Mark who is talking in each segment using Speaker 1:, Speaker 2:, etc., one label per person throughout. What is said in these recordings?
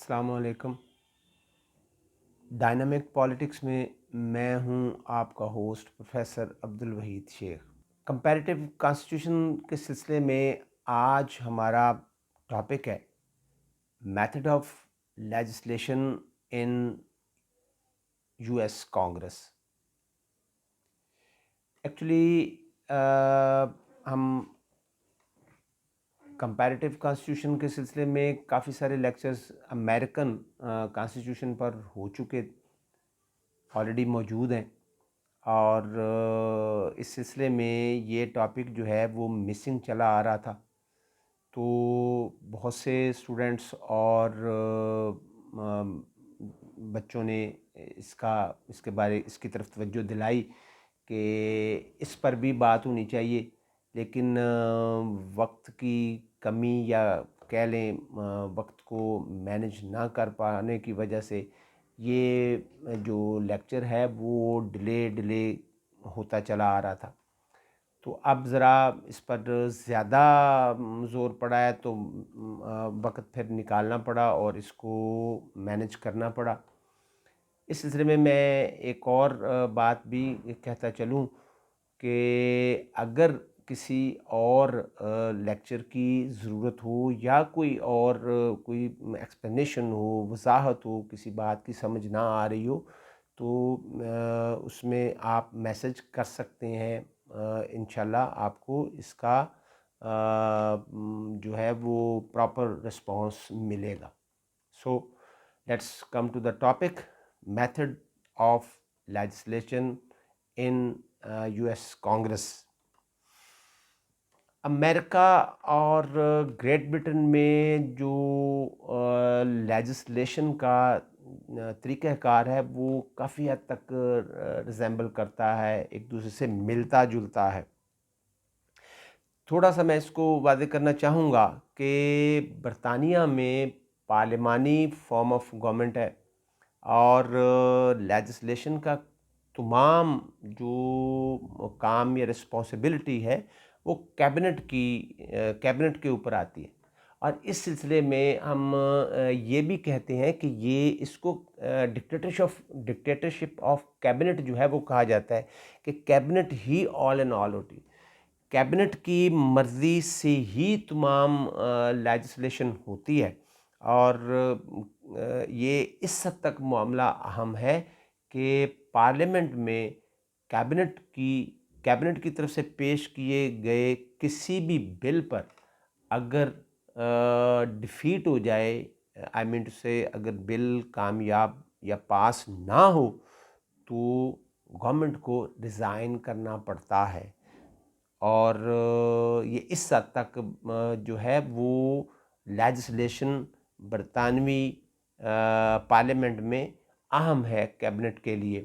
Speaker 1: السلام علیکم۔ Dynamic politics میں میں ہوں آپ کا ہوسٹ پروفیسر عبدالوحید شیخ۔ کمپیریٹیو کانسٹیٹیوشن کے سلسلے میں آج ہمارا ٹاپک ہے method of legislation in U S Congress. Actually ہم کمپیریٹیو کانسٹیٹیوشن کے سلسلے میں کافی سارے لیکچرز امریکن کانسٹیٹیوشن پر ہو چکے آلریڈی موجود ہیں، اور اس سلسلے میں یہ ٹاپک جو ہے وہ مسنگ چلا آ رہا تھا، تو بہت سے اسٹوڈنٹس اور بچوں نے اس کی طرف توجہ دلائی کہ اس پر بھی بات ہونی چاہیے، لیکن وقت کی کمی یا کہہ لیں وقت کو مینج نہ کر پانے کی وجہ سے یہ جو لیکچر ہے وہ ڈیلے ہوتا چلا آ رہا تھا۔ تو اب ذرا اس پر زیادہ زور پڑا ہے تو وقت پھر نکالنا پڑا اور اس کو مینج کرنا پڑا۔ اس سلسلے میں ایک اور بات بھی کہتا چلوں کہ اگر کسی اور لیکچر کی ضرورت ہو یا کوئی ایکسپلینیشن ہو، وضاحت ہو، کسی بات کی سمجھ نہ آ رہی ہو تو اس میں آپ میسج کر سکتے ہیں، انشاءاللہ آپ کو اس کا جو ہے وہ پراپر رسپانس ملے گا۔ So let's come to the topic, method of legislation in U S Congress. امریکہ اور گریٹ برٹن میں جو لیجسلیشن کا طریقہ کار ہے وہ کافی حد تک ریزیمبل کرتا ہے، ایک دوسرے سے ملتا جلتا ہے۔ تھوڑا سا میں اس کو واضح کرنا چاہوں گا کہ برطانیہ میں پارلیمانی فارم آف گورنمنٹ ہے، اور لیجسلیشن کا تمام جو کام یا رسپانسبلٹی ہے وہ کیبنٹ کے اوپر آتی ہے، اور اس سلسلے میں ہم یہ بھی کہتے ہیں کہ اس کو ڈکٹیٹرشپ آف کیبنٹ جو ہے وہ کہا جاتا ہے، کہ کیبنٹ ہی آل ان آل ہوتی ہے، کیبنٹ کی مرضی سے ہی تمام لیجسلیشن ہوتی ہے۔ اور یہ اس حد تک معاملہ اہم ہے کہ پارلیمنٹ میں کیبنٹ کی طرف سے پیش کیے گئے کسی بھی بل پر اگر ڈیفیٹ ہو جائے، اگر بل کامیاب یا پاس نہ ہو تو گورنمنٹ کو ریزائن کرنا پڑتا ہے، اور یہ اس حد تک جو ہے وہ لیجسلیشن برطانوی پارلیمنٹ میں اہم ہے کیبنٹ کے لیے۔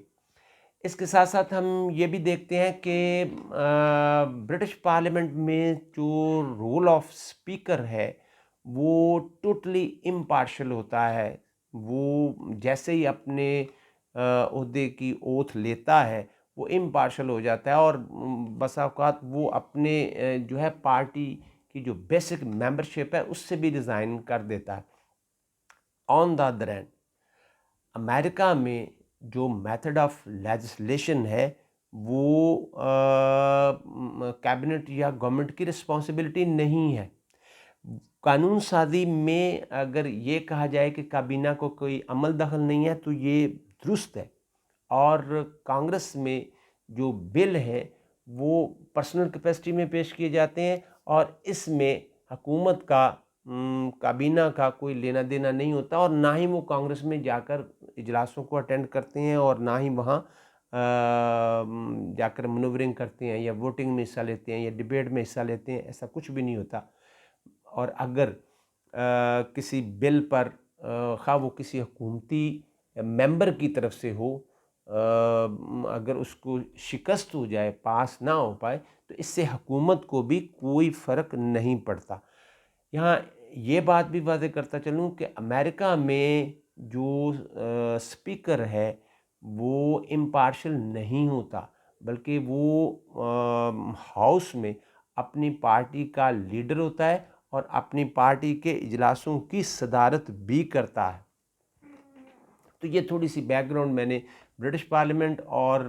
Speaker 1: اس کے ساتھ ساتھ ہم یہ بھی دیکھتے ہیں کہ برٹش پارلیمنٹ میں جو رول آف اسپیکر ہے وہ ٹوٹلی امپارشل ہوتا ہے، وہ جیسے ہی اپنے عہدے کی اوتھ لیتا ہے وہ امپارشل ہو جاتا ہے، اور بسا اوقات وہ اپنے جو ہے پارٹی کی جو بیسک ممبرشپ ہے اس سے بھی ریزائن کر دیتا ہے۔ آن دا ادر ہینڈ امریکہ میں جو میتھڈ آف لیجسلیشن ہے وہ کیبنٹ یا گورنمنٹ کی رسپانسبلٹی نہیں ہے۔ قانون سازی میں اگر یہ کہا جائے کہ کابینہ کو کوئی عمل دخل نہیں ہے تو یہ درست ہے، اور کانگریس میں جو بل ہیں وہ پرسنل کیپیسٹی میں پیش کیے جاتے ہیں، اور اس میں حکومت کا کابینہ کا کوئی لینا دینا نہیں ہوتا، اور نہ ہی وہ کانگریس میں جا کر اجلاسوں کو اٹینڈ کرتے ہیں، اور نہ ہی وہاں جا کر منورنگ کرتے ہیں یا ووٹنگ میں حصہ لیتے ہیں یا ڈبیٹ میں حصہ لیتے ہیں، ایسا کچھ بھی نہیں ہوتا۔ اور اگر کسی بل پر خواہ وہ کسی حکومتی ممبر کی طرف سے ہو، اگر اس کو شکست ہو جائے، پاس نہ ہو پائے، تو اس سے حکومت کو بھی کوئی فرق نہیں پڑتا۔ یہاں یہ بات بھی واضح کرتا چلوں کہ امریکہ میں جو اسپیکر ہے وہ امپارشل نہیں ہوتا، بلکہ وہ ہاؤس میں اپنی پارٹی کا لیڈر ہوتا ہے اور اپنی پارٹی کے اجلاسوں کی صدارت بھی کرتا ہے۔ تو یہ تھوڑی سی بیک گراؤنڈ میں نے برٹش پارلیمنٹ اور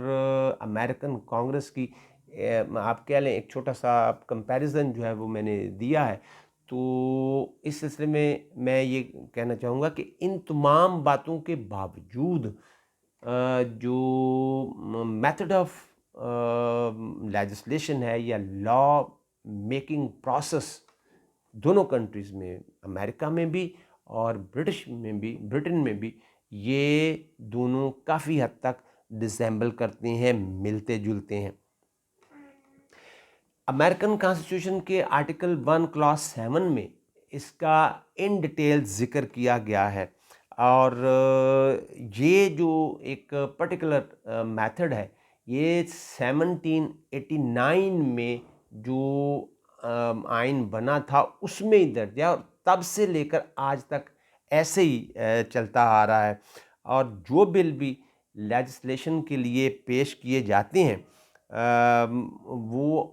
Speaker 1: امریکن کانگریس کی آپ کہہ لیں ایک چھوٹا سا کمپیریزن جو ہے وہ میں نے دیا ہے. تو اس سلسلے میں میں یہ کہنا چاہوں گا کہ ان تمام باتوں کے باوجود جو میتھڈ آف لیجسلیشن ہے یا لا میکنگ پروسیس دونوں کنٹریز میں, امریکہ میں بھی اور برٹن میں بھی, یہ دونوں کافی حد تک ڈسیمبل کرتے ہیں, ملتے جلتے ہیں. امریکن کانسٹیٹیوشن کے آرٹیکل 1 کلاس 7 میں اس کا ان ڈیٹیل ذکر کیا گیا ہے, اور یہ جو ایک پرٹیکولر میتھڈ ہے یہ 1789 میں جو آئین بنا تھا اس میں ہی درج ہے, اور تب سے لے کر آج تک ایسے ہی چلتا آ رہا ہے. اور جو بل بھی لیجسلیشن کے لیے پیش کیے جاتے ہیں وہ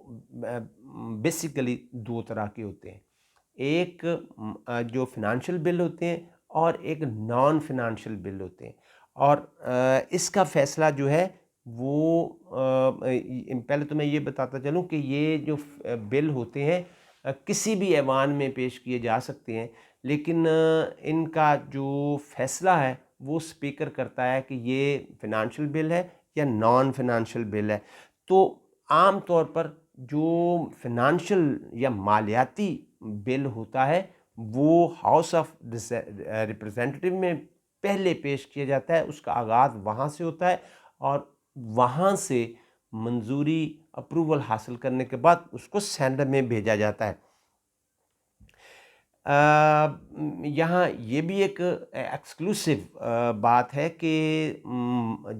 Speaker 1: بیسیکلی دو طرح کے ہوتے ہیں, ایک جو فنانشل بل ہوتے ہیں اور ایک نان فنانشل بل ہوتے ہیں. اور اس کا فیصلہ جو ہے وہ پہلے تو میں یہ بتاتا چلوں کہ یہ جو بل ہوتے ہیں کسی بھی ایوان میں پیش کیے جا سکتے ہیں, لیکن ان کا جو فیصلہ ہے وہ اسپیکر کرتا ہے کہ یہ فنانشل بل ہے یا نان فنانشل بل ہے. تو عام طور پر جو فنانشل یا مالیاتی بل ہوتا ہے وہ ہاؤس آف ریپرزینٹیٹیو میں پہلے پیش کیا جاتا ہے, اس کا آغاز وہاں سے ہوتا ہے, اور وہاں سے منظوری اپروول حاصل کرنے کے بعد اس کو سینٹ میں بھیجا جاتا ہے. یہاں یہ بھی ایک ایکسکلوسیو بات ہے کہ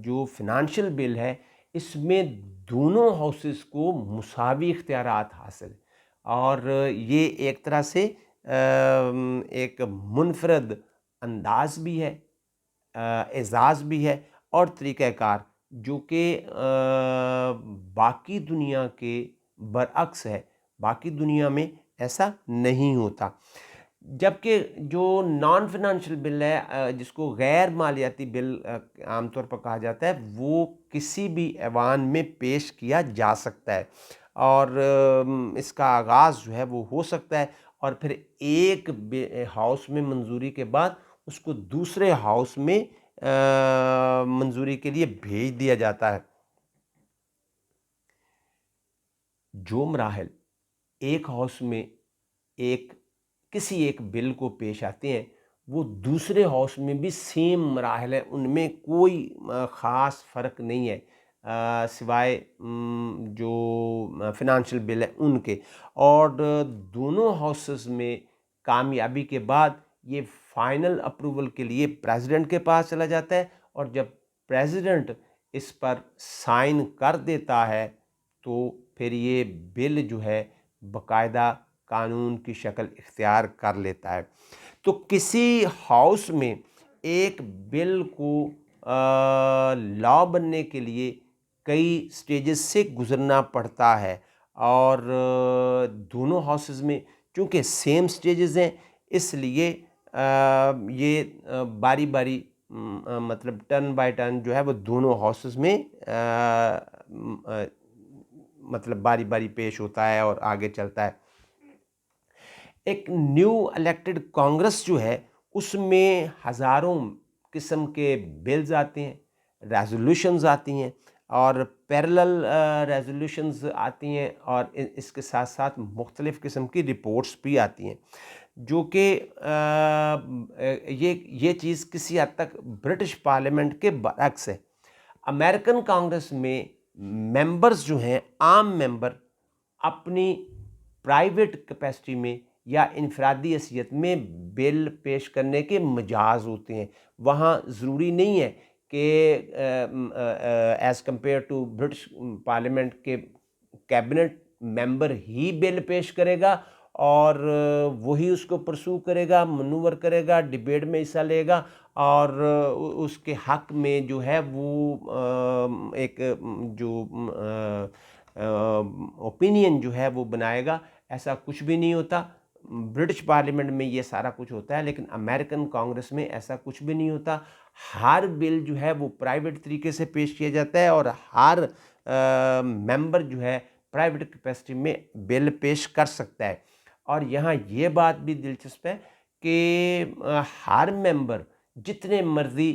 Speaker 1: جو فنانشل بل ہے اس میں دونوں ہاؤسز کو مساوی اختیارات حاصل ہیں, اور یہ ایک طرح سے ایک منفرد انداز بھی ہے, اعزاز بھی ہے اور طریقہ کار جو کہ باقی دنیا کے برعکس ہے. باقی دنیا میں ایسا نہیں ہوتا. جبکہ جو نان فنانشل بل ہے جس کو غیر مالیاتی بل عام طور پر کہا جاتا ہے وہ کسی بھی ایوان میں پیش کیا جا سکتا ہے, اور اس کا آغاز جو ہے وہ ہو سکتا ہے, اور پھر ایک ہاؤس میں منظوری کے بعد اس کو دوسرے ہاؤس میں منظوری کے لیے بھیج دیا جاتا ہے. جو مراحل ایک ہاؤس میں کسی ایک بل کو پیش آتے ہیں وہ دوسرے ہاؤس میں بھی سیم مراحل ہیں, ان میں کوئی خاص فرق نہیں ہے سوائے جو فنانشل بل ہے ان کے. اور دونوں ہاؤسز میں کامیابی کے بعد یہ فائنل اپروول کے لیے پریزیڈنٹ کے پاس چلا جاتا ہے, اور جب پریزیڈنٹ اس پر سائن کر دیتا ہے تو پھر یہ بل جو ہے باقاعدہ قانون کی شکل اختیار کر لیتا ہے. تو کسی ہاؤس میں ایک بل کو لا بننے کے لیے کئی سٹیجز سے گزرنا پڑتا ہے, اور دونوں ہاؤسز میں چونکہ سیم سٹیجز ہیں اس لیے یہ باری باری مطلب ٹرن بائی ٹرن جو ہے وہ دونوں ہاؤسز میں مطلب باری باری پیش ہوتا ہے اور آگے چلتا ہے. ایک نیو الیکٹڈ کانگریس جو ہے اس میں ہزاروں قسم کے بلز آتے ہیں, ریزولوشنز آتی ہیں, اور پیرلل ریزولوشنز آتی ہیں, اور اس کے ساتھ ساتھ مختلف قسم کی رپورٹس بھی آتی ہیں, جو کہ یہ چیز کسی حد تک برٹش پارلیمنٹ کے برعکس ہے. امریکن کانگریس میں ممبرز جو ہیں عام ممبر اپنی پرائیویٹ کیپیسٹی میں یا انفرادی حیثیت میں بل پیش کرنے کے مجاز ہوتے ہیں. وہاں ضروری نہیں ہے کہ as compared to British parliament کے کیبنٹ ممبر ہی بل پیش کرے گا اور وہی اس کو پرسو کرے گا, منور کرے گا, ڈبیٹ میں حصہ لے گا, اور اس کے حق میں جو ہے وہ ایک جو اوپینین جو ہے وہ بنائے گا. ایسا کچھ بھی نہیں ہوتا. برٹش پارلیمنٹ میں یہ سارا کچھ ہوتا ہے، لیکن امریکن کانگریس میں ایسا کچھ بھی نہیں ہوتا. ہر بل جو ہے وہ پرائیویٹ طریقے سے پیش کیا جاتا ہے، اور ہر ممبر جو ہے پرائیویٹ کیپیسٹی میں بل پیش کر سکتا ہے. اور یہاں یہ بات بھی دلچسپ ہے کہ ہر ممبر جتنے مرضی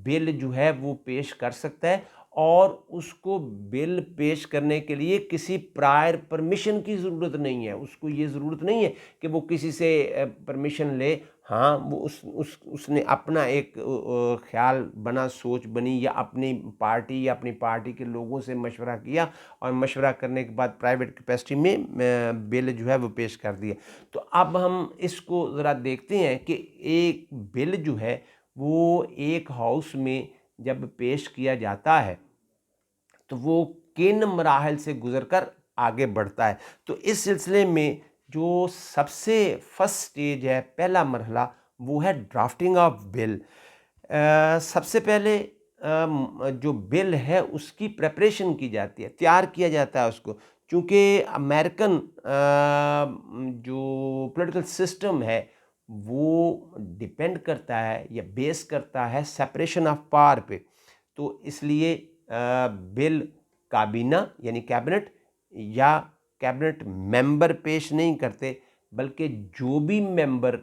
Speaker 1: بل جو ہے وہ پیش کر سکتا ہے، اور اس کو بل پیش کرنے کے لیے کسی پرائر پرمیشن کی ضرورت نہیں ہے. اس کو یہ ضرورت نہیں ہے کہ وہ کسی سے پرمیشن لے. ہاں، وہ اس نے اپنا ایک خیال بنا، سوچ بنی، یا اپنی پارٹی یا اپنی پارٹی کے لوگوں سے مشورہ کیا، اور مشورہ کرنے کے بعد پرائیویٹ کیپیسٹی میں بل جو ہے وہ پیش کر دیا. تو اب ہم اس کو ذرا دیکھتے ہیں کہ ایک بل جو ہے وہ ایک ہاؤس میں جب پیش کیا جاتا ہے تو وہ کن مراحل سے گزر کر آگے بڑھتا ہے. تو اس سلسلے میں جو سب سے فرسٹ سٹیج ہے، پہلا مرحلہ، وہ ہے ڈرافٹنگ آف بل. سب سے پہلے جو بل ہے اس کی پریپریشن کی جاتی ہے، تیار کیا جاتا ہے اس کو. چونکہ امریکن جو پولیٹیکل سسٹم ہے وہ ڈیپینڈ کرتا ہے یا بیس کرتا ہے سپریشن آف پاور پہ. تو اس لیے بل کابینہ یعنی کیبنٹ یا کیبنٹ ممبر پیش نہیں کرتے، بلکہ جو بھی ممبر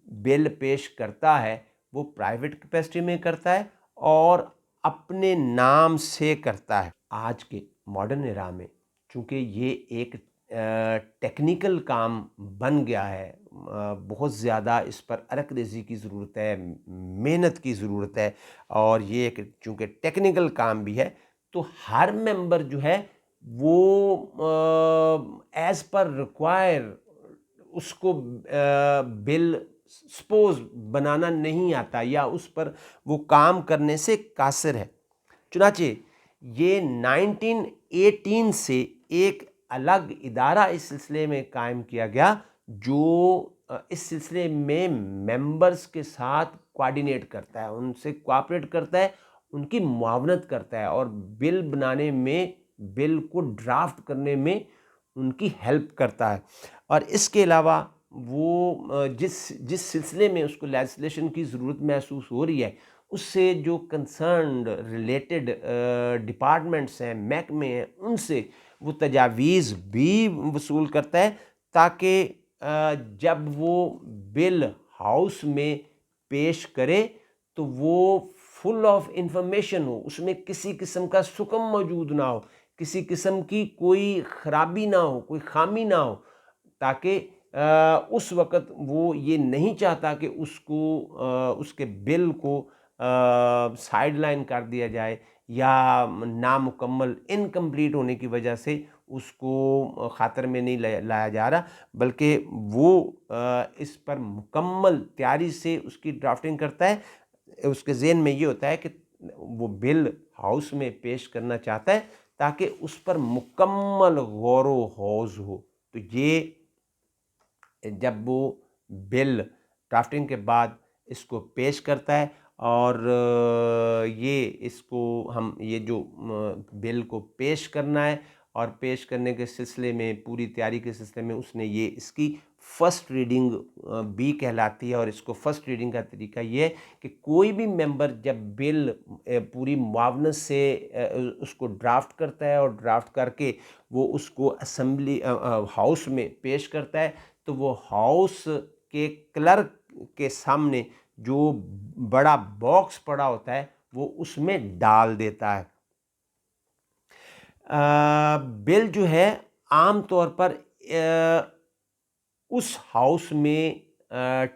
Speaker 1: بل پیش کرتا ہے وہ پرائیویٹ کیپیسٹی میں کرتا ہے اور اپنے نام سے کرتا ہے. آج کے ماڈرن ایرا میں چونکہ یہ ایک ٹیکنیکل کام بن گیا ہے، بہت زیادہ اس پر عرق ریزی کی ضرورت ہے، محنت کی ضرورت ہے، اور یہ ایک چونکہ ٹیکنیکل کام بھی ہے، تو ہر ممبر جو ہے وہ ایز پر ریکوائر اس کو بل سپوز بنانا نہیں آتا، یا اس پر وہ کام کرنے سے قاصر ہے. چنانچہ یہ 1918 سے ایک الگ ادارہ اس سلسلے میں قائم کیا گیا جو اس سلسلے میں ممبرز کے ساتھ کوآرڈینیٹ کرتا ہے، ان سے کوآپریٹ کرتا ہے، ان کی معاونت کرتا ہے، اور بل بنانے میں، بل کو ڈرافٹ کرنے میں ان کی ہیلپ کرتا ہے. اور اس کے علاوہ وہ جس سلسلے میں اس کو لیجسلیشن کی ضرورت محسوس ہو رہی ہے، اس سے جو کنسرنڈ ریلیٹڈ ڈپارٹمنٹس ہیں، محکمے ہیں، ان سے وہ تجاویز بھی وصول کرتا ہے، تاکہ جب وہ بل ہاؤس میں پیش کرے تو وہ فل آف انفارمیشن ہو، اس میں کسی قسم کا سکم موجود نہ ہو، کسی قسم کی کوئی خرابی نہ ہو، کوئی خامی نہ ہو، تاکہ اس وقت وہ یہ نہیں چاہتا کہ اس کے بل کو سائیڈ لائن کر دیا جائے، یا نامکمل انکمپلیٹ ہونے کی وجہ سے اس کو خاطر میں نہیں لایا جا رہا، بلکہ وہ اس پر مکمل تیاری سے اس کی ڈرافٹنگ کرتا ہے. اس کے ذہن میں یہ ہوتا ہے کہ وہ بل ہاؤس میں پیش کرنا چاہتا ہے تاکہ اس پر مکمل غور و خوض ہو. تو یہ جب وہ بل ڈرافٹنگ کے بعد اس کو پیش کرتا ہے، اور یہ جو بل کو پیش کرنا ہے، اور پیش کرنے کے سلسلے میں، پوری تیاری کے سلسلے میں اس نے یہ اس کی فرسٹ ریڈنگ بھی کہلاتی ہے. اور اس کو فرسٹ ریڈنگ کا طریقہ یہ ہے کہ کوئی بھی ممبر جب بل پوری معاونت سے اس کو ڈرافٹ کرتا ہے، اور ڈرافٹ کر کے وہ اس کو اسمبلی ہاؤس میں پیش کرتا ہے، تو وہ ہاؤس کے کلرک کے سامنے جو بڑا باکس پڑا ہوتا ہے وہ اس میں ڈال دیتا ہے. بل جو ہے عام طور پر اس ہاؤس میں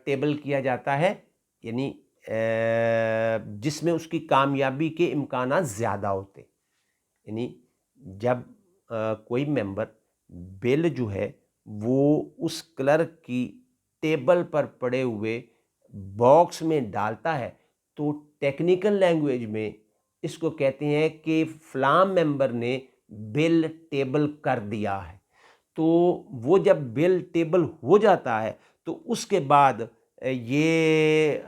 Speaker 1: ٹیبل کیا جاتا ہے، یعنی جس میں اس کی کامیابی کے امکانات زیادہ ہوتے. یعنی جب کوئی ممبر بل جو ہے وہ اس کلرک کی ٹیبل پر پڑے ہوئے باکس میں ڈالتا ہے، تو ٹیکنیکل لینگویج میں اس کو کہتے ہیں کہ فلاں ممبر نے بل ٹیبل کر دیا ہے. تو وہ جب بل ٹیبل ہو جاتا ہے تو اس کے بعد یہ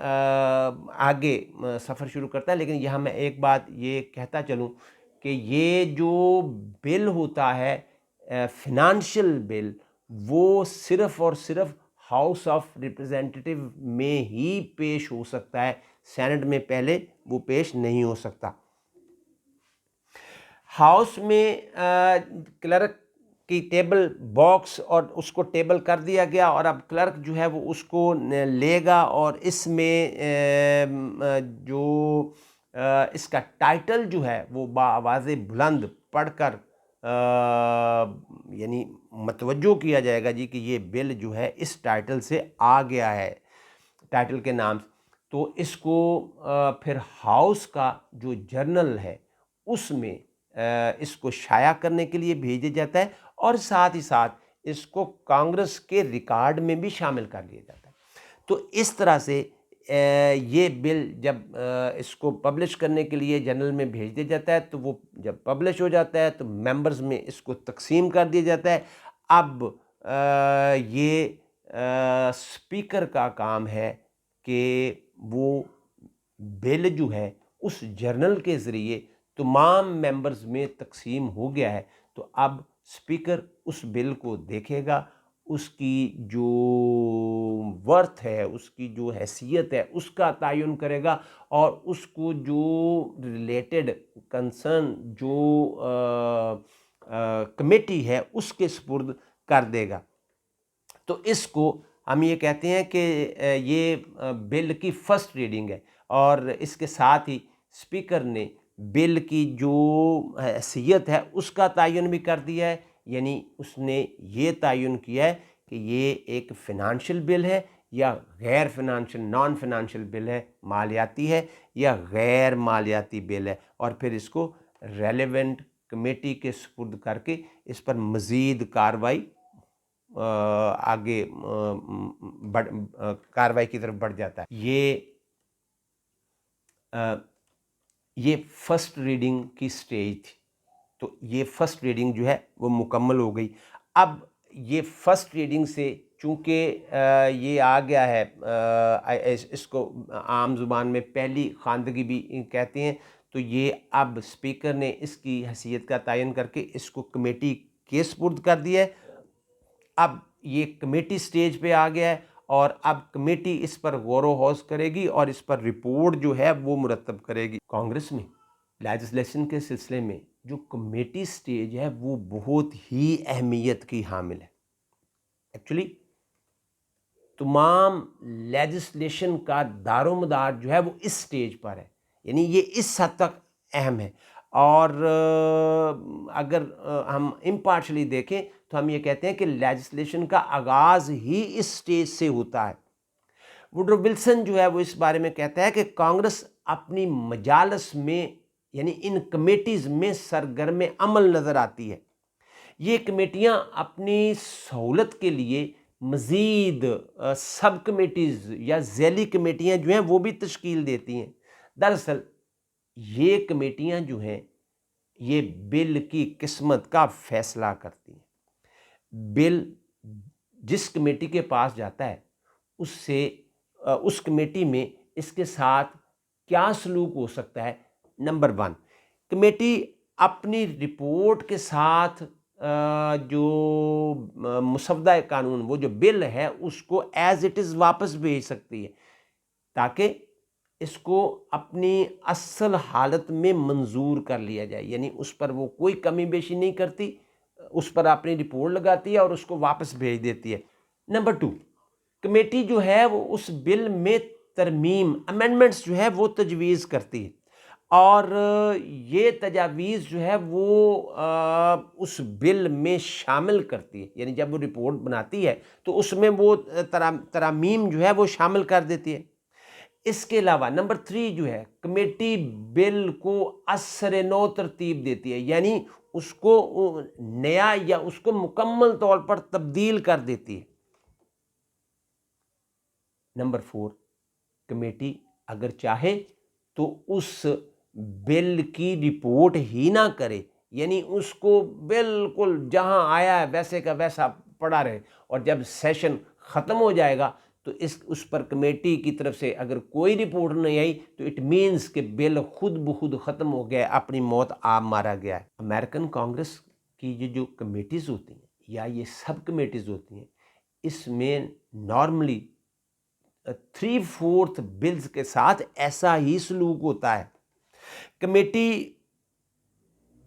Speaker 1: آگے سفر شروع کرتا ہے. لیکن یہاں میں ایک بات یہ کہتا چلوں کہ یہ جو بل ہوتا ہے فنانشل بل، وہ صرف اور صرف ہاؤس آف ریپرزینٹیٹیو میں ہی پیش ہو سکتا ہے، سینٹ میں پہلے وہ پیش نہیں ہو سکتا۔ ہاؤس میں کلرک کی ٹیبل باکس اور اس کو ٹیبل کر دیا گیا، اور اب کلرک جو ہے وہ اس کو لے گا، اور اس میں جو اس کا ٹائٹل جو ہے وہ بآواز بلند پڑھ کر یعنی متوجہ کیا جائے گا جی کہ یہ بل جو ہے اس ٹائٹل سے آ گیا ہے، ٹائٹل کے نام سے۔ تو اس کو پھر ہاؤس کا جو جرنل ہے اس میں اس کو شائع کرنے کے لیے بھیجا جاتا ہے، اور ساتھ ہی ساتھ اس کو کانگریس کے ریکارڈ میں بھی شامل کر لیا جاتا ہے۔ تو اس طرح سے یہ بل جب اس کو پبلش کرنے کے لیے جرنل میں بھیج دیا جاتا ہے، تو وہ جب پبلش ہو جاتا ہے تو ممبرز میں اس کو تقسیم کر دیا جاتا ہے۔ اب یہ اسپیکر کا کام ہے کہ وہ بل جو ہے اس جرنل کے ذریعے تمام ممبرز میں تقسیم ہو گیا ہے، تو اب اسپیکر اس بل کو دیکھے گا، اس کی جو ورتھ ہے، اس کی جو حیثیت ہے اس کا تعین کرے گا، اور اس کو جو ریلیٹڈ کنسرن جو کمیٹی ہے اس کے سپرد کر دے گا۔ تو اس کو ہم یہ کہتے ہیں کہ یہ بل کی فرسٹ ریڈنگ ہے، اور اس کے ساتھ ہی اسپیکر نے بل کی جو حیثیت ہے اس کا تعین بھی کر دیا ہے، یعنی اس نے یہ تعین کیا ہے کہ یہ ایک فنانشل بل ہے یا غیر فنانشل نان فنانشل بل ہے، مالیاتی ہے یا غیر مالیاتی بل ہے، اور پھر اس کو ریلیونٹ کمیٹی کے سپرد کر کے اس پر مزید کارروائی آگے کارروائی کی طرف بڑھ جاتا ہے۔ یہ فرسٹ ریڈنگ کی سٹیج تھی، تو یہ فرسٹ ریڈنگ جو ہے وہ مکمل ہو گئی۔ اب یہ فرسٹ ریڈنگ سے چونکہ یہ آ گیا ہے، اس کو عام زبان میں پہلی خواندگی بھی کہتے ہیں، تو یہ اب اسپیکر نے اس کی حیثیت کا تعین کر کے اس کو کمیٹی کے سپرد کر دیا ہے۔ اب یہ کمیٹی سٹیج پہ آ گیا ہے، اور اب کمیٹی اس پر غور و خوض کرے گی اور اس پر رپورٹ جو ہے وہ مرتب کرے گی۔ کانگریس میں لیجسلیشن کے سلسلے میں جو کمیٹی سٹیج ہے وہ بہت ہی اہمیت کی حامل ہے۔ ایکچولی تمام لیجسلیشن کا دار و مدار جو ہے وہ اس سٹیج پر ہے، یعنی یہ اس حد تک اہم ہے، اور اگر ہم امپارشلی دیکھیں تو ہم یہ کہتے ہیں کہ لیجسلیشن کا آغاز ہی اس سٹیج سے ہوتا ہے۔ ووڈرو ولسن جو ہے وہ اس بارے میں کہتا ہے کہ کانگریس اپنی مجالس میں یعنی ان کمیٹیز میں سرگرم عمل نظر آتی ہے۔ یہ کمیٹیاں اپنی سہولت کے لیے مزید سب کمیٹیز یا ذیلی کمیٹیاں جو ہیں وہ بھی تشکیل دیتی ہیں۔ دراصل یہ کمیٹیاں جو ہیں یہ بل کی قسمت کا فیصلہ کرتی ہیں۔ بل جس کمیٹی کے پاس جاتا ہے اس کمیٹی میں اس کے ساتھ کیا سلوک ہو سکتا ہے۔ نمبر 1، کمیٹی اپنی رپورٹ کے ساتھ جو مسودہ قانون وہ جو بل ہے اس کو ایز اٹ از واپس بھیج سکتی ہے، تاکہ اس کو اپنی اصل حالت میں منظور کر لیا جائے، یعنی اس پر وہ کوئی کمی بیشی نہیں کرتی، اس پر اپنی رپورٹ لگاتی ہے اور اس کو واپس بھیج دیتی ہے۔ نمبر 2، کمیٹی جو ہے وہ اس بل میں ترمیم امینڈمنٹس جو ہے وہ تجویز کرتی ہے، اور یہ تجاویز جو ہے وہ اس بل میں شامل کرتی ہے، یعنی جب وہ رپورٹ بناتی ہے تو اس میں وہ ترامیم جو ہے وہ شامل کر دیتی ہے۔ اس کے علاوہ نمبر 3 جو ہے، کمیٹی بل کو اثر نو ترتیب دیتی ہے، یعنی اس کو نیا یا اس کو مکمل طور پر تبدیل کر دیتی ہے۔ نمبر 4، کمیٹی اگر چاہے تو اس بل کی رپورٹ ہی نہ کرے، یعنی اس کو بالکل جہاں آیا ہے ویسے کا ویسا پڑا رہے، اور جب سیشن ختم ہو جائے گا تو اس پر کمیٹی کی طرف سے اگر کوئی رپورٹ نہیں آئی تو اٹ مینز کہ بل خود بخود ختم ہو گیا، اپنی موت آپ مارا گیا ہے۔ امریکن کانگریس کی یہ جو کمیٹیز ہوتی ہیں یا یہ سب کمیٹیز ہوتی ہیں، اس میں نارملی 3/4 بلز کے ساتھ ایسا ہی سلوک ہوتا ہے. کمیٹی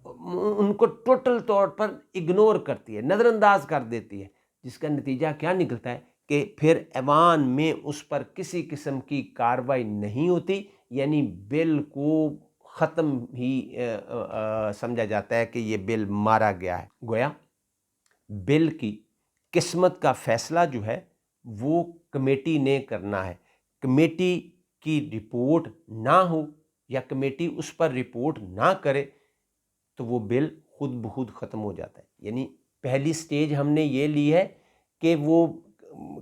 Speaker 1: ان کو ٹوٹل طور پر اگنور کرتی ہے, نظر انداز کر دیتی ہے, جس کا نتیجہ کیا نکلتا ہے کہ پھر ایوان میں اس پر کسی قسم کی کارروائی نہیں ہوتی, یعنی بل کو ختم ہی سمجھا جاتا ہے کہ یہ بل مارا گیا ہے. گویا بل کی قسمت کا فیصلہ جو ہے وہ کمیٹی نے کرنا ہے. کمیٹی کی رپورٹ نہ ہو یا کمیٹی اس پر رپورٹ نہ کرے تو وہ بل خود بخود ختم ہو جاتا ہے. یعنی پہلی سٹیج ہم نے یہ لی ہے کہ وہ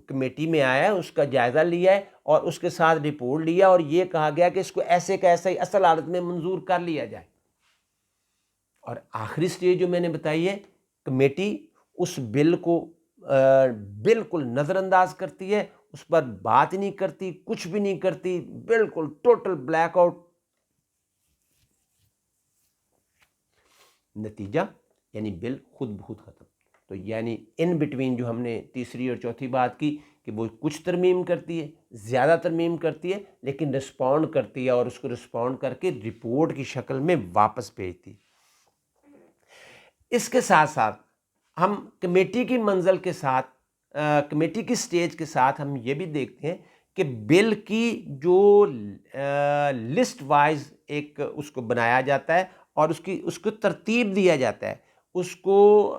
Speaker 1: کمیٹی میں آیا, اس کا جائزہ لیا ہے اور اس کے ساتھ رپورٹ لیا اور یہ کہا گیا کہ اس کو ایسے کا ایسا ہی اصل حالت میں منظور کر لیا جائے. اور آخری سٹیج جو میں نے بتائی ہے, کمیٹی اس بل کو بالکل نظر انداز کرتی ہے, اس پر بات نہیں کرتی, کچھ بھی نہیں کرتی, بالکل ٹوٹل بلیک آؤٹ. نتیجہ یعنی بل خود بخود ختم. تو یعنی ان بٹوین جو ہم نے تیسری اور چوتھی بات کی کہ وہ کچھ ترمیم کرتی ہے, زیادہ ترمیم کرتی ہے, لیکن رسپونڈ کرتی ہے اور اس کو رسپونڈ کر کے رپورٹ کی شکل میں واپس بھیجتی. اس کے ساتھ ساتھ ہم کمیٹی کی منزل کے ساتھ, کمیٹی کی سٹیج کے ساتھ ہم یہ بھی دیکھتے ہیں کہ بل کی جو لسٹ وائز ایک اس کو بنایا جاتا ہے اور اس کو ترتیب دیا جاتا ہے. اس کو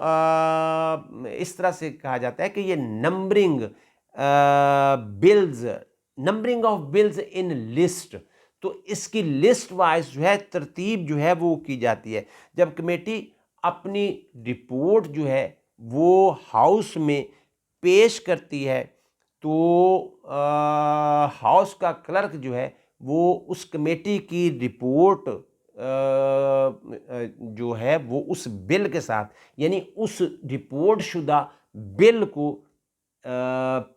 Speaker 1: اس طرح سے کہا جاتا ہے کہ یہ numbering of bills in list. تو اس کی لسٹ وائز جو ہے ترتیب جو ہے وہ کی جاتی ہے. جب کمیٹی اپنی رپورٹ جو ہے وہ ہاؤس میں پیش کرتی ہے تو ہاؤس کا کلرک جو ہے وہ اس کمیٹی کی رپورٹ جو ہے وہ اس بل کے ساتھ, یعنی اس رپورٹ شدہ بل کو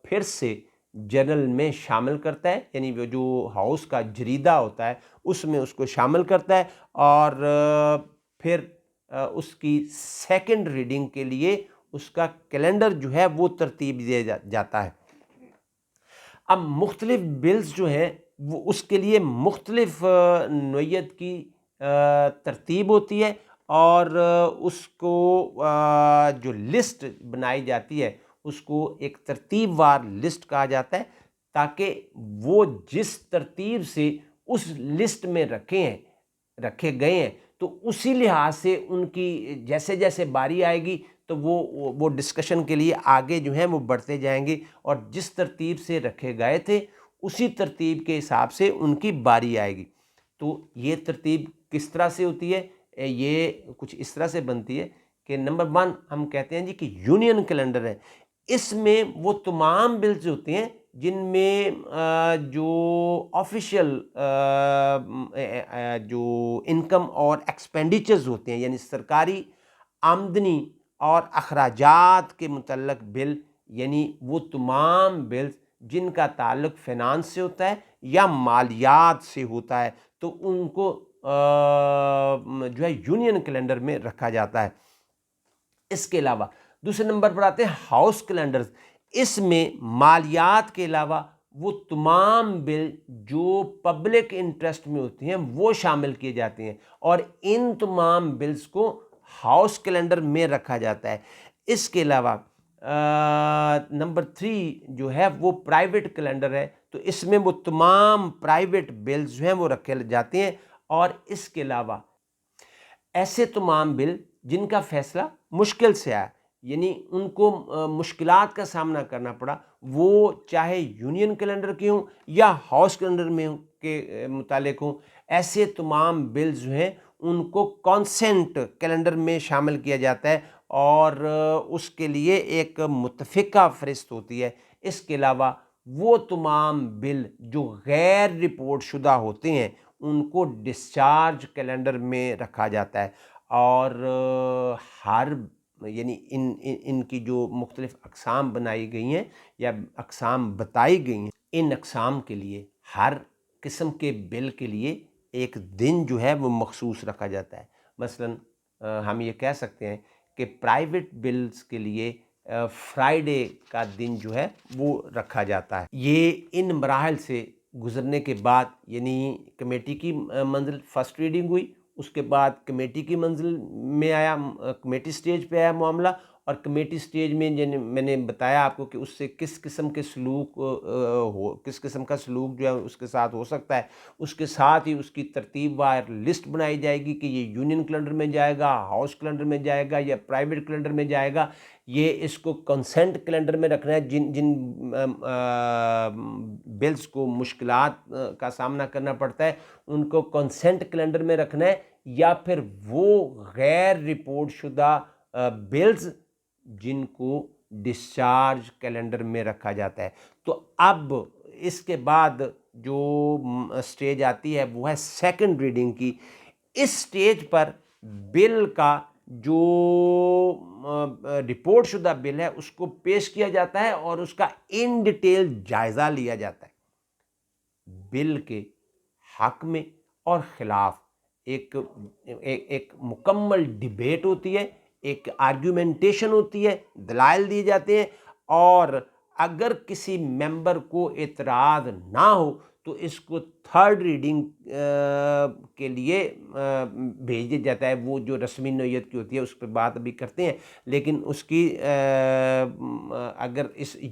Speaker 1: پھر سے جرنل میں شامل کرتا ہے, یعنی وہ جو ہاؤس کا جریدہ ہوتا ہے اس میں اس کو شامل کرتا ہے اور پھر اس کی سیکنڈ ریڈنگ کے لیے اس کا کیلنڈر جو ہے وہ ترتیب دیا جاتا ہے. اب مختلف بلز جو ہیں وہ اس کے لیے مختلف نوعیت کی ترتیب ہوتی ہے اور اس کو جو لسٹ بنائی جاتی ہے اس کو ایک ترتیب وار لسٹ کہا جاتا ہے, تاکہ وہ جس ترتیب سے اس لسٹ میں رکھے گئے ہیں تو اسی لحاظ سے ان کی جیسے جیسے باری آئے گی تو وہ ڈسکشن کے لیے آگے جو ہیں وہ بڑھتے جائیں گے اور جس ترتیب سے رکھے گئے تھے اسی ترتیب کے حساب سے ان کی باری آئے گی. تو یہ ترتیب کس طرح سے ہوتی ہے, یہ کچھ اس طرح سے بنتی ہے کہ نمبر 1 ہم کہتے ہیں جی کہ یونین کیلنڈر ہے. اس میں وہ تمام بلز ہوتے ہیں جن میں جو آفیشیل جو انکم اور ایکسپینڈیچرز ہوتے ہیں, یعنی سرکاری آمدنی اور اخراجات کے متعلق بل, یعنی وہ تمام بلز جن کا تعلق فینانس سے ہوتا ہے یا مالیات سے ہوتا ہے تو ان کو جو ہے یونین کیلنڈر میں رکھا جاتا ہے. اس کے علاوہ دوسرے نمبر پر آتے ہیں ہاؤس کیلنڈرز. اس میں مالیات کے علاوہ وہ تمام بل جو پبلک انٹرسٹ میں ہوتی ہیں وہ شامل کیے جاتے ہیں اور ان تمام بلز کو ہاؤس کیلنڈر میں رکھا جاتا ہے. اس کے علاوہ نمبر 3 جو ہے وہ پرائیویٹ کیلنڈر ہے, تو اس میں وہ تمام پرائیویٹ بلز جو ہیں وہ رکھے جاتے ہیں. اور اس کے علاوہ ایسے تمام بل جن کا فیصلہ مشکل سے آیا, یعنی ان کو مشکلات کا سامنا کرنا پڑا, وہ چاہے یونین کیلنڈر کے ہوں یا ہاؤس کیلنڈر میں کے متعلق ہوں, ایسے تمام بلز جو ہیں ان کو کانسنٹ کیلنڈر میں شامل کیا جاتا ہے اور اس کے لیے ایک متفقہ فہرست ہوتی ہے. اس کے علاوہ وہ تمام بل جو غیر رپورٹ شدہ ہوتے ہیں ان کو ڈسچارج کیلنڈر میں رکھا جاتا ہے اور ہر یعنی ان کی جو مختلف اقسام بنائی گئی ہیں یا اقسام بتائی گئی ہیں, ان اقسام کے لیے ہر قسم کے بل کے لیے ایک دن جو ہے وہ مخصوص رکھا جاتا ہے. مثلا ہم یہ کہہ سکتے ہیں کہ پرائیویٹ بلز کے لیے فرائیڈے کا دن جو ہے وہ رکھا جاتا ہے۔ یہ ان مراحل سے گزرنے کے بعد یعنی کمیٹی کی منزل فرسٹ ریڈنگ ہوئی، اس کے بعد کمیٹی کی منزل میں آیا، کمیٹی سٹیج پہ آیا معاملہ، اور کمیٹی سٹیج میں میں نے بتایا آپ کو کہ اس سے کس قسم کے سلوک کس قسم کا سلوک جو ہے اس کے ساتھ ہو سکتا ہے۔ اس کے ساتھ ہی اس کی ترتیب وار لسٹ بنائی جائے گی کہ یہ یونین کیلنڈر میں جائے گا، ہاؤس کیلنڈر میں جائے گا یا پرائیویٹ کیلنڈر میں جائے گا۔ یہ اس کو کنسنٹ کیلنڈر میں رکھنا ہے۔ جن بلز کو مشکلات کا سامنا کرنا پڑتا ہے ان کو کنسنٹ کیلنڈر میں رکھنا ہے، یا پھر وہ غیر رپورٹ شدہ بلز جن کو ڈسچارج کیلنڈر میں رکھا جاتا ہے۔ تو اب اس کے بعد جو سٹیج آتی ہے وہ ہے سیکنڈ ریڈنگ کی۔ اس سٹیج پر بل کا جو رپورٹ شدہ بل ہے اس کو پیش کیا جاتا ہے اور اس کا ان ڈیٹیل جائزہ لیا جاتا ہے۔ بل کے حق میں اور خلاف ایک مکمل ڈیبیٹ ہوتی ہے، ایک آرگیومنٹیشن ہوتی ہے، دلائل دیے جاتے ہیں، اور اگر کسی ممبر کو اعتراض نہ ہو تو اس کو تھرڈ ریڈنگ کے لیے بھیج دیا جاتا ہے۔ وہ جو رسمی نوعیت کی ہوتی ہے اس پہ بات ابھی کرتے ہیں، لیکن اس کی اگر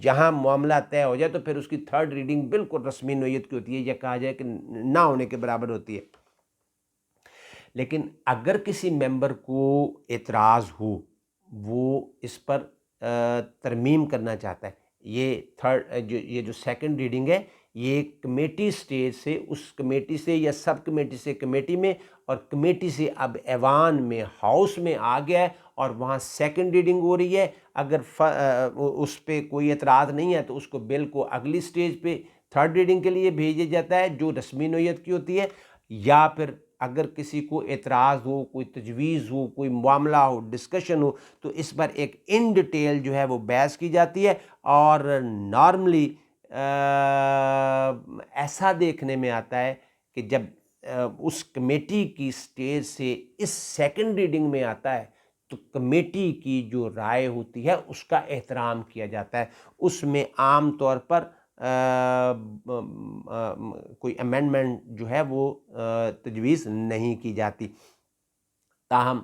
Speaker 1: یہاں معاملہ طے ہو جائے تو پھر اس کی تھرڈ ریڈنگ بالکل رسمی نوعیت کی ہوتی ہے، یا کہا جائے کہ نہ ہونے کے برابر ہوتی ہے۔ لیکن اگر کسی ممبر کو اعتراض ہو، وہ اس پر ترمیم کرنا چاہتا ہے، یہ جو سیکنڈ ریڈنگ ہے یہ کمیٹی سٹیج سے اس کمیٹی سے یا سب کمیٹی سے کمیٹی میں، اور کمیٹی سے اب ایوان میں ہاؤس میں آ گیا ہے اور وہاں سیکنڈ ریڈنگ ہو رہی ہے۔ اگر اس پہ کوئی اعتراض نہیں ہے تو اس کو بل کو اگلی سٹیج پہ تھرڈ ریڈنگ کے لیے بھیجا جاتا ہے جو رسمی نوعیت کی ہوتی ہے، یا پھر اگر کسی کو اعتراض ہو، کوئی تجویز ہو، کوئی معاملہ ہو، ڈسکشن ہو، تو اس پر ایک ان ڈیٹیل جو ہے وہ بحث کی جاتی ہے۔ اور نارملی ایسا دیکھنے میں آتا ہے کہ جب اس کمیٹی کی سٹیج سے اس سیکنڈ ریڈنگ میں آتا ہے تو کمیٹی کی جو رائے ہوتی ہے اس کا احترام کیا جاتا ہے۔ اس میں عام طور پر کوئی امینڈمنٹ جو ہے وہ تجویز نہیں کی جاتی۔ تاہم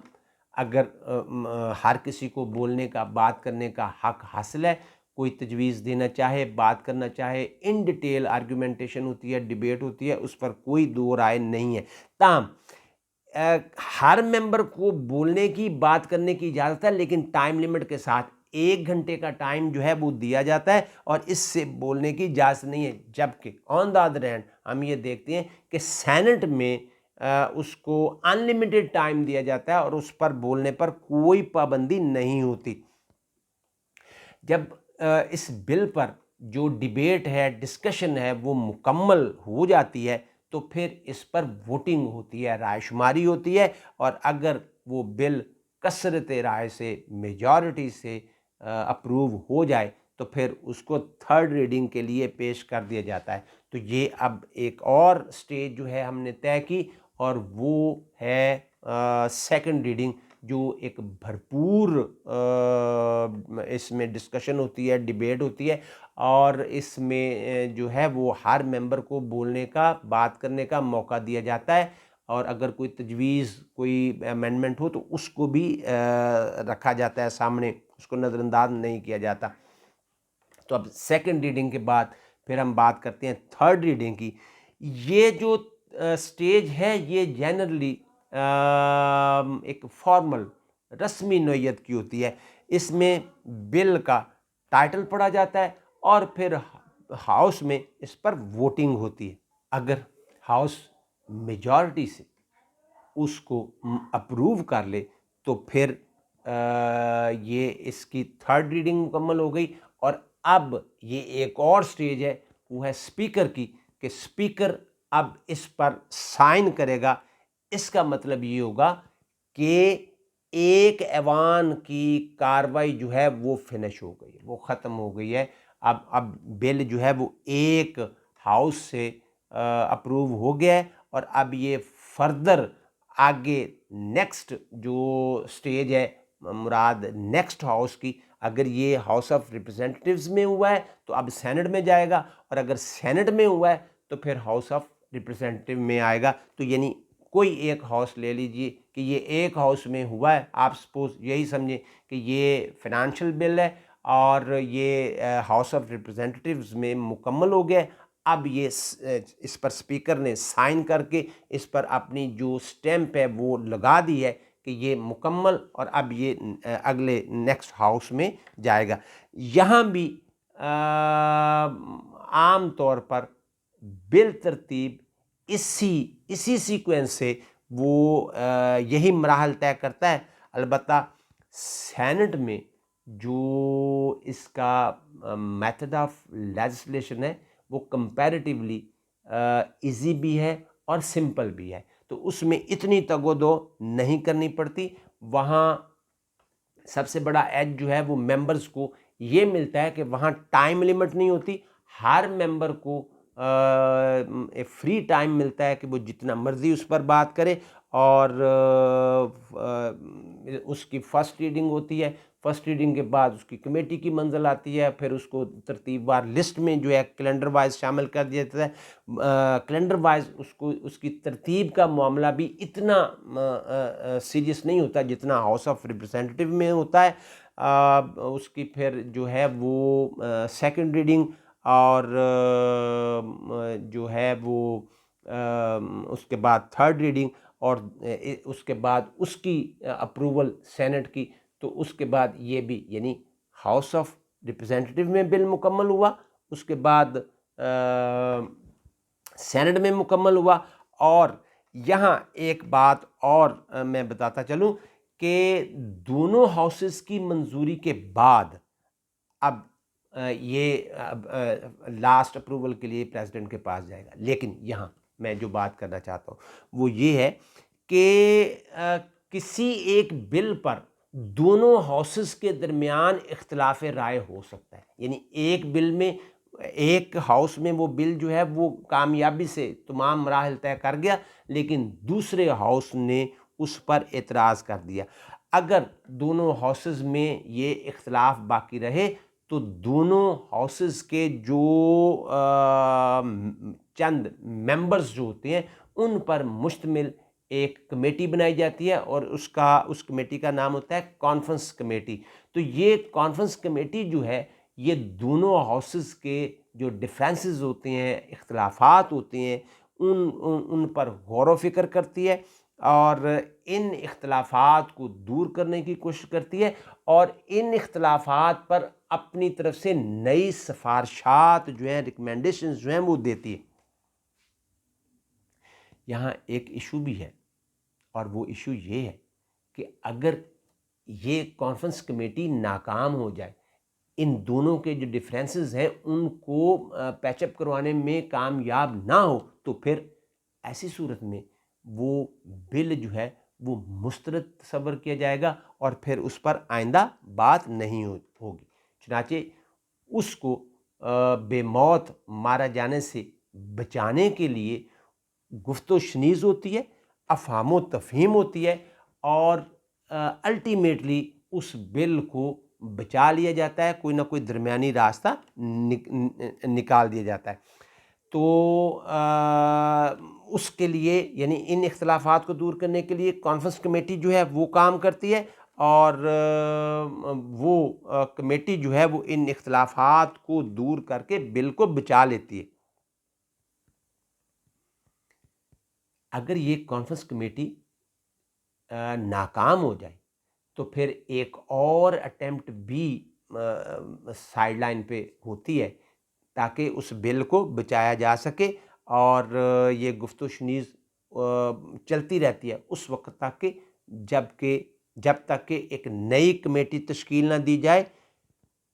Speaker 1: اگر ہر کسی کو بولنے کا، بات کرنے کا حق حاصل ہے، کوئی تجویز دینا چاہے، بات کرنا چاہے، ان ڈیٹیل آرگیومنٹیشن ہوتی ہے، ڈیبیٹ ہوتی ہے، اس پر کوئی دو رائے نہیں ہے۔ تاہم ہر ممبر کو بولنے کی، بات کرنے کی اجازت ہے، لیکن ٹائم لیمٹ کے ساتھ 1 گھنٹے کا ٹائم جو ہے وہ دیا جاتا ہے اور اس سے بولنے کی اجازت نہیں ہے۔ جبکہ آن دا ادر ہینڈ ہم یہ دیکھتے ہیں کہ سینٹ میں اس کو انلمیٹڈ ٹائم دیا جاتا ہے اور اس پر بولنے پر کوئی پابندی نہیں ہوتی۔ جب اس بل پر جو ڈیبیٹ ہے، ڈسکشن ہے، وہ مکمل ہو جاتی ہے تو پھر اس پر ووٹنگ ہوتی ہے، رائے شماری ہوتی ہے، اور اگر وہ بل کثرت رائے سے، میجارٹی سے اپروو ہو جائے تو پھر اس کو تھرڈ ریڈنگ کے لیے پیش کر دیا جاتا ہے۔ تو یہ اب ایک اور سٹیج جو ہے ہم نے طے کی، اور وہ ہے سیکنڈ ریڈنگ، جو ایک بھرپور اس میں ڈسکشن ہوتی ہے، ڈیبیٹ ہوتی ہے، اور اس میں جو ہے وہ ہر ممبر کو بولنے کا، بات کرنے کا موقع دیا جاتا ہے، اور اگر کوئی تجویز، کوئی امینڈمنٹ ہو تو اس کو بھی رکھا جاتا ہے سامنے، اس کو نظر انداز نہیں کیا جاتا۔ تو اب سیکنڈ ریڈنگ کے بعد پھر ہم بات کرتے ہیں تھرڈ ریڈنگ کی۔ یہ جو سٹیج ہے یہ جنرلی ایک فارمل، رسمی نوعیت کی ہوتی ہے۔ اس میں بل کا ٹائٹل پڑھا جاتا ہے اور پھر ہاؤس میں اس پر ووٹنگ ہوتی ہے۔ اگر ہاؤس میجارٹی سے اس کو اپروو کر لے تو پھر یہ اس کی تھرڈ ریڈنگ مکمل ہو گئی، اور اب یہ ایک اور سٹیج ہے، وہ ہے سپیکر کی، کہ سپیکر اب اس پر سائن کرے گا۔ اس کا مطلب یہ ہوگا کہ ایک ایوان کی کاروائی جو ہے وہ فنش ہو گئی ہے، وہ ختم ہو گئی ہے۔ اب بل جو ہے وہ ایک ہاؤس سے اپروو ہو گیا ہے، اور اب یہ فردر آگے نیکسٹ جو سٹیج ہے، مراد نیکسٹ ہاؤس کی، اگر یہ ہاؤس آف ریپرزینٹیوز میں ہوا ہے تو اب سینٹ میں جائے گا، اور اگر سینٹ میں ہوا ہے تو پھر ہاؤس آف ریپرزینٹیو میں آئے گا. تو یعنی کوئی ایک ہاؤس لے لیجئے کہ یہ ایک ہاؤس میں ہوا ہے، آپ سپوز یہی سمجھیں کہ یہ فنانشل بل ہے اور یہ ہاؤس آف ریپرزینٹیوز میں مکمل ہو گیا. اب یہ اس پر اسپیکر نے سائن کر کے اس پر اپنی جو سٹیمپ ہے وہ لگا دی ہے کہ یہ مکمل، اور اب یہ اگلے نیکسٹ ہاؤس میں جائے گا. یہاں بھی عام طور پر بل ترتیب اسی سیکوینس سے وہ یہی مراحل طے کرتا ہے. البتہ سینٹ میں جو اس کا میتھڈ آف لیجسلیشن ہے وہ کمپیریٹیولی ایزی بھی ہے اور سمپل بھی ہے، تو اس میں اتنی تگ و دو نہیں کرنی پڑتی. وہاں سب سے بڑا ایج جو ہے وہ ممبرز کو یہ ملتا ہے کہ وہاں ٹائم لیمٹ نہیں ہوتی، ہر ممبر کو فری ٹائم ملتا ہے کہ وہ جتنا مرضی اس پر بات کرے. اور اس کی فرسٹ ریڈنگ ہوتی ہے، فرسٹ ریڈنگ کے بعد اس کی کمیٹی کی منزل آتی ہے، پھر اس کو ترتیب وار لسٹ میں جو ہے کیلنڈر وائز شامل کر دیا جاتا ہے. کیلنڈر وائز اس کی ترتیب کا معاملہ بھی اتنا سیریس نہیں ہوتا جتنا ہاؤس آف ریپرزینٹیو میں ہوتا ہے. اس کی پھر جو ہے وہ سیکنڈ ریڈنگ اور جو ہے وہ اس کے بعد تھرڈ ریڈنگ، اور اس کے بعد اس کی اپروول سینٹ کی. تو اس کے بعد یہ بھی یعنی ہاؤس آف ریپرزینٹیو میں بل مکمل ہوا، اس کے بعد سینٹ میں مکمل ہوا. اور یہاں ایک بات اور میں بتاتا چلوں کہ دونوں ہاؤسز کی منظوری کے بعد اب یہ لاسٹ اپروول کے لیے پریزیڈنٹ کے پاس جائے گا. لیکن یہاں میں جو بات کرنا چاہتا ہوں وہ یہ ہے کہ کسی ایک بل پر دونوں ہاؤسز کے درمیان اختلاف رائے ہو سکتا ہے. یعنی ایک بل میں ایک ہاؤس میں وہ بل جو ہے وہ کامیابی سے تمام مراحل طے کر گیا، لیکن دوسرے ہاؤس نے اس پر اعتراض کر دیا. اگر دونوں ہاؤسز میں یہ اختلاف باقی رہے تو دونوں ہاؤسز کے جو چند ممبرز جو ہوتے ہیں ان پر مشتمل ایک کمیٹی بنائی جاتی ہے، اور اس کمیٹی کا نام ہوتا ہے کانفرنس کمیٹی. تو یہ کانفرنس کمیٹی جو ہے یہ دونوں ہاؤسز کے جو ڈیفرنسز ہوتے ہیں، اختلافات ہوتے ہیں، ان پر غور و فکر کرتی ہے اور ان اختلافات کو دور کرنے کی کوشش کرتی ہے، اور ان اختلافات پر اپنی طرف سے نئی سفارشات جو ہیں، ریکمنڈیشنز جو ہیں وہ دیتی ہے. یہاں ایک ایشو بھی ہے، اور وہ ایشو یہ ہے کہ اگر یہ کانفرنس کمیٹی ناکام ہو جائے، ان دونوں کے جو ڈیفرنسز ہیں ان کو پیچ اپ کروانے میں کامیاب نہ ہو، تو پھر ایسی صورت میں وہ بل جو ہے وہ مسترد تصور کیا جائے گا اور پھر اس پر آئندہ بات نہیں ہوگی. چنانچہ اس کو بے موت مارا جانے سے بچانے کے لیے گفت و شنیز ہوتی ہے، افہام و تفہیم ہوتی ہے، اور الٹیمیٹلی اس بل کو بچا لیا جاتا ہے، کوئی نہ کوئی درمیانی راستہ نکال دیا جاتا ہے. تو اس کے لیے یعنی ان اختلافات کو دور کرنے کے لیے کانفرنس کمیٹی جو ہے وہ کام کرتی ہے، اور وہ کمیٹی جو ہے وہ ان اختلافات کو دور کر کے بل کو بچا لیتی ہے. اگر یہ کانفرنس کمیٹی ناکام ہو جائے تو پھر ایک اور اٹیمپٹ بھی سائیڈ لائن پہ ہوتی ہے تاکہ اس بل کو بچایا جا سکے، اور یہ گفت و شنیز چلتی رہتی ہے اس وقت تک کہ جب تک کہ ایک نئی کمیٹی تشکیل نہ دی جائے.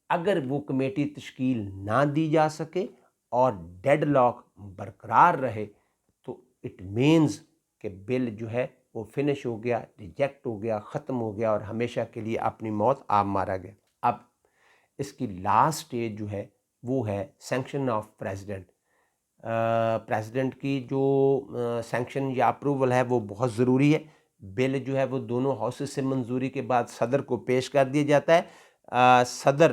Speaker 1: اگر وہ کمیٹی تشکیل نہ دی جا سکے اور ڈیڈ لاک برقرار رہے تو اٹ مینز کہ بل جو ہے وہ فنش ہو گیا، ریجیکٹ ہو گیا، ختم ہو گیا اور ہمیشہ کے لیے اپنی موت آپ مارا گیا. اب اس کی لاسٹ سٹیج جو ہے وہ ہے سینکشن آف پریزیڈنٹ. پریزیڈنٹ کی جو سینکشن یا اپروول ہے وہ بہت ضروری ہے. بل جو ہے وہ دونوں ہاؤسز سے منظوری کے بعد صدر کو پیش کر دیا جاتا ہے. صدر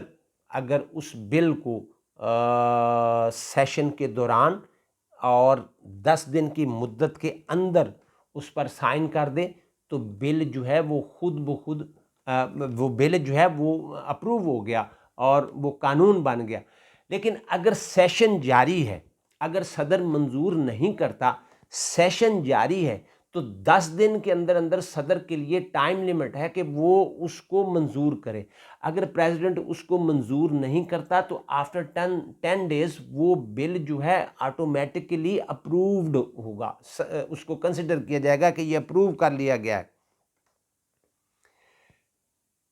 Speaker 1: اگر اس بل کو سیشن کے دوران اور 10 دن کی مدت کے اندر اس پر سائن کر دے تو بل جو ہے وہ خود بخود وہ بل جو ہے وہ اپروو ہو گیا اور وہ قانون بن گیا. لیکن اگر سیشن جاری ہے، اگر صدر منظور نہیں کرتا، سیشن جاری ہے، تو 10 دن کے اندر اندر صدر کے لیے ٹائم لیمٹ ہے کہ وہ اس کو منظور کرے. اگر پریزیڈنٹ اس کو منظور نہیں کرتا تو آفٹر 10 ڈیز وہ بل جو ہے آٹومیٹکلی اپرووڈ ہوگا، اس کو کنسیڈر کیا جائے گا کہ یہ اپروو کر لیا گیا ہے.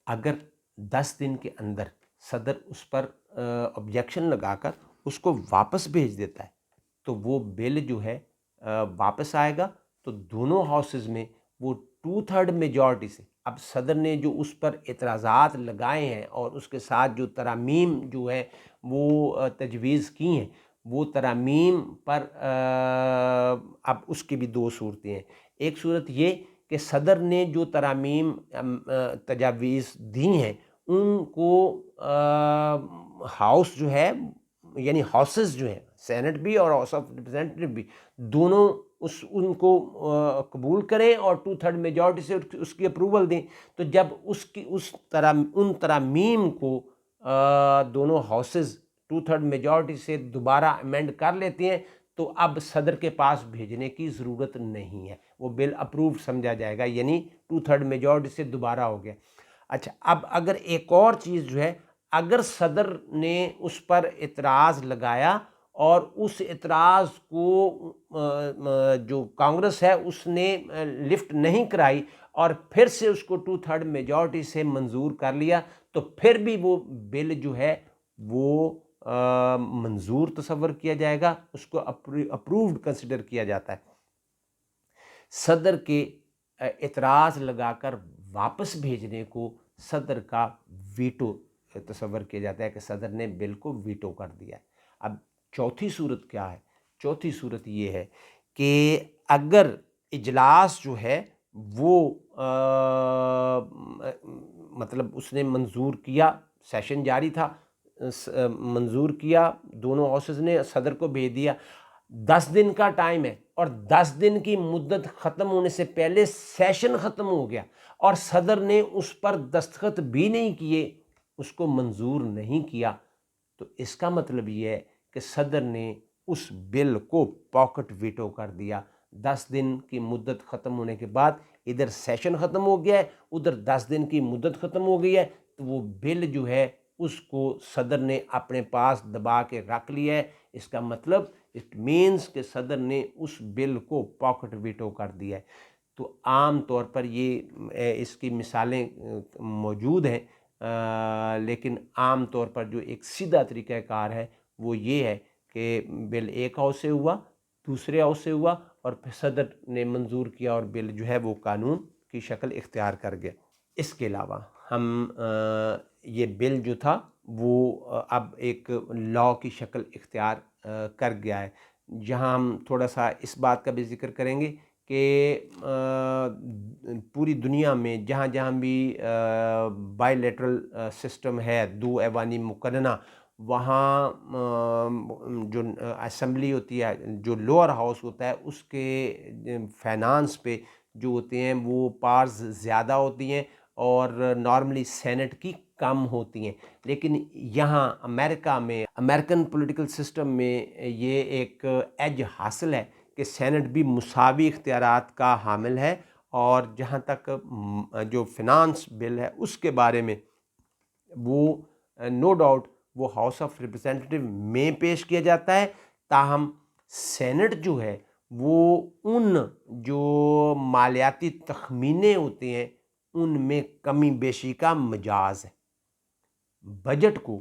Speaker 1: اگر 10 دن کے اندر صدر اس پر آبجیکشن لگا کر اس کو واپس بھیج دیتا ہے تو وہ بل جو ہے واپس آئے گا. تو دونوں ہاؤسز میں وہ 2/3 میجورٹی سے، اب صدر نے جو اس پر اعتراضات لگائے ہیں اور اس کے ساتھ جو ترامیم جو ہے وہ تجویز کی ہیں، وہ ترامیم پر اب اس کی بھی 2 صورتیں ہیں. ایک صورت یہ کہ صدر نے جو ترامیم تجاویز دی ہیں ان کو ہاؤس جو ہے، یعنی ہاؤسز جو ہیں، سینٹ بھی اور ہاؤس آف ریپرزینٹیٹو بھی، دونوں ان کو قبول کریں اور 2/3 میجورٹی سے اس کی اپروول دیں. تو جب ان ترامیم کو دونوں ہاؤسز 2/3 میجورٹی سے دوبارہ امینڈ کر لیتے ہیں تو اب صدر کے پاس بھیجنے کی ضرورت نہیں ہے، وہ بل اپروو سمجھا جائے گا، یعنی 2/3 میجورٹی سے دوبارہ ہو گیا. اچھا، اب اگر ایک اور چیز جو ہے، اگر صدر نے اس پر اعتراض لگایا اور اس اعتراض کو جو کانگریس ہے اس نے لفٹ نہیں کرائی اور پھر سے اس کو 2/3 میجورٹی سے منظور کر لیا تو پھر بھی وہ بل جو ہے وہ منظور تصور کیا جائے گا، اس کو اپرووڈ کنسیڈر کیا جاتا ہے. صدر کے اعتراض لگا کر واپس بھیجنے کو صدر کا ویٹو تصور کیا جاتا ہے کہ صدر نے بل کو ویٹو کر دیا ہے. اب چوتھی صورت کیا ہے؟ چوتھی صورت یہ ہے کہ اگر اجلاس جو ہے وہ مطلب اس نے منظور کیا، سیشن جاری تھا، منظور کیا، دونوں ہاؤسز نے صدر کو بھیج دیا، 10 دن کا ٹائم ہے اور 10 دن کی مدت ختم ہونے سے پہلے سیشن ختم ہو گیا اور صدر نے اس پر دستخط بھی نہیں کیے، اس کو منظور نہیں کیا، تو اس کا مطلب یہ ہے کہ صدر نے اس بل کو پاکٹ ویٹو کر دیا. 10 دن کی مدت ختم ہونے کے بعد ادھر سیشن ختم ہو گیا ہے، ادھر 10 دن کی مدت ختم ہو گئی ہے، تو وہ بل جو ہے اس کو صدر نے اپنے پاس دبا کے رکھ لیا ہے. اس کا مطلب اٹ مینس کہ صدر نے اس بل کو پاکٹ ویٹو کر دیا ہے. تو عام طور پر یہ اس کی مثالیں موجود ہیں، لیکن عام طور پر جو ایک سیدھا طریقہ کار ہے وہ یہ ہے کہ بل ایک ہاؤس سے ہوا، دوسرے ہاؤس سے ہوا اور پھر صدر نے منظور کیا اور بل جو ہے وہ قانون کی شکل اختیار کر گیا. اس کے علاوہ ہم یہ بل جو تھا وہ اب ایک لاء کی شکل اختیار کر گیا ہے. جہاں ہم تھوڑا سا اس بات کا بھی ذکر کریں گے کہ پوری دنیا میں جہاں جہاں بھی بائی لیٹرل سسٹم ہے، دو ایوانی مقننہ، وہاں جو اسمبلی ہوتی ہے، جو لوور ہاؤس ہوتا ہے، اس کے فائنانس پہ جو ہوتے ہیں وہ پارز زیادہ ہوتی ہیں اور نارملی سینٹ کی کم ہوتی ہیں. لیکن یہاں امریکہ میں، امریکن پولیٹیکل سسٹم میں یہ ایک ایج حاصل ہے کہ سینٹ بھی مساوی اختیارات کا حامل ہے، اور جہاں تک جو فنانس بل ہے اس کے بارے میں وہ نو ڈاؤٹ وہ ہاؤس آف ریپرزینٹیٹو میں پیش کیا جاتا ہے، تاہم سینٹ جو ہے وہ ان جو مالیاتی تخمینے ہوتے ہیں ان میں کمی بیشی کا مجاز ہے. بجٹ کو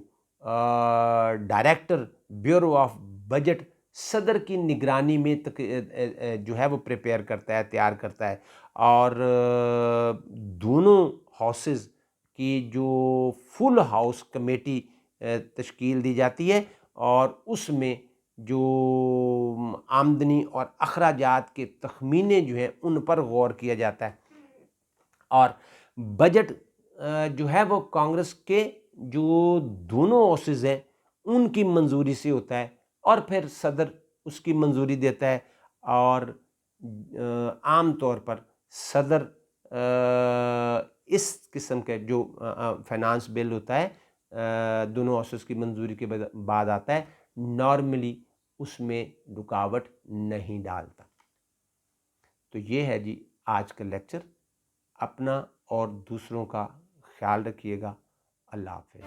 Speaker 1: ڈائریکٹر بیورو آف بجٹ صدر کی نگرانی میں جو ہے وہ پریپیئر کرتا ہے، تیار کرتا ہے، اور دونوں ہاؤسز کی جو فل ہاؤس کمیٹی تشکیل دی جاتی ہے اور اس میں جو آمدنی اور اخراجات کے تخمینے جو ہیں ان پر غور کیا جاتا ہے. اور بجٹ جو ہے وہ کانگریس کے جو دونوں ہاؤسز ہیں ان کی منظوری سے ہوتا ہے، اور پھر صدر اس کی منظوری دیتا ہے، اور عام طور پر صدر اس قسم کے جو فائنانس بل ہوتا ہے دونوں ہاؤسز کی منظوری کے بعد آتا ہے، نارملی اس میں رکاوٹ نہیں ڈالتا۔ تو یہ ہے جی آج کا لیکچر۔ اپنا اور دوسروں کا خیال رکھیے گا۔ اللہ حافظ۔